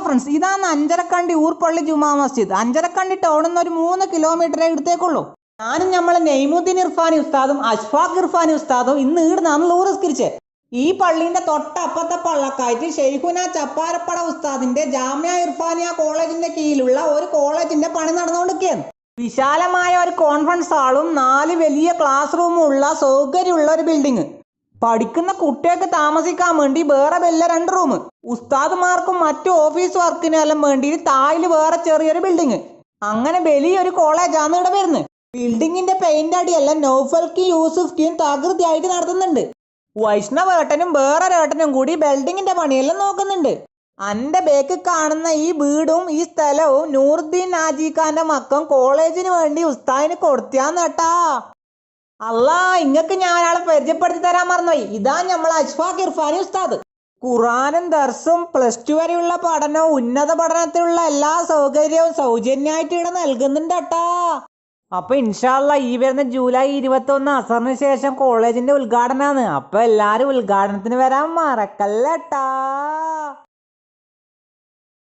Friends, ഇതാണ് അഞ്ചരക്കണ്ടി ഊർപ്പള്ളി ജുമാ മസ്ജിദ്. അഞ്ചരക്കണ്ടി ടൗണിൽ നിന്ന് ഒരു 3 കിലോമീറ്ററേ എടുത്തേക്കുള്ളൂ. ഞാനും നമ്മളെ നെയ്മുദ്ദീൻ ഇർഫാനി ഉസ്താദും അഷ്ഫാഖ് ഇർഫാനി ഉസ്താദും ഇന്ന് ഈടുന്നാണ് ലൂറിസ്കരിച്ചേ. ഈ പള്ളിന്റെ തൊട്ടപ്പത്തെ പള്ളക്കായിട്ട് ഷെയ്ഖുന ചപ്പാരപ്പട ഉസ്താദിന്റെ ജാമ്യ ഇർഫാനിയ കോളേജിന്റെ കീഴിലുള്ള ഒരു കോളേജിന്റെ പണി നടന്നുകൊണ്ടിരിക്കുകയാണ്. വിശാലമായ ഒരു കോൺഫറൻസ് ഹാളും 4 വലിയ ക്ലാസ് റൂമും ഉള്ള സൗകര്യമുള്ള ഒരു ബിൽഡിംഗ്. പഠിക്കുന്ന കുട്ടികൾക്ക് താമസിക്കാൻ വേണ്ടി വേറെ വലിയ 2 റൂം. ഉസ്താദുമാർക്കും മറ്റു ഓഫീസ് വർക്കിനെല്ലാം വേണ്ടി താഴില് വേറെ ചെറിയൊരു ബിൽഡിംഗ്. അങ്ങനെ വലിയൊരു കോളേജാണ് ഇവിടെ വരുന്നത്. ബിൽഡിങ്ങിന്റെ പെയിന്റ് അടിയെല്ലാം നൗഫൽക്കും യൂസുഫ്ക്കും തകൃതിയായിട്ട് നടത്തുന്നുണ്ട്. വൈഷ്ണവേട്ടനും വേറൊരേട്ടനും കൂടി ബിൽഡിങ്ങിന്റെ പണിയെല്ലാം നോക്കുന്നുണ്ട്. അന്റെ ബേക്ക് കാണുന്ന ഈ വീടും ഈ സ്ഥലവും നൂറുദ്ദീൻ നാജിഖാന്റെ മക്കം കോളേജിന് വേണ്ടി ഉസ്താദിന് കൊടുത്തിയാന്നേട്ടാ. അല്ലാ, ഇങ്ങക്ക് ഞാൻ ഒരാളെ പരിചയപ്പെടുത്തി തരാൻ മറന്നുപോയി. ഇതാ നമ്മളെ അഷ്ഫാഖ് ഇർഫാനി ഉസ്താദ്. ഖുറാനും ദർസും +2 വരെയുള്ള പഠനവും ഉന്നത പഠനത്തിലുള്ള എല്ലാ സൗകര്യവും സൗജന്യമായിട്ട് ഇവിടെ നൽകുന്നുണ്ട് കേട്ടാ. അപ്പൊ ഇൻഷാ അല്ലാ ഈ വരുന്ന ജൂലൈ 21 അസറിന് ശേഷം കോളേജിന്റെ ഉദ്ഘാടനമാണ്. അപ്പൊ എല്ലാരും ഉദ്ഘാടനത്തിന് വരാൻ മറക്കല്ലേട്ടാ.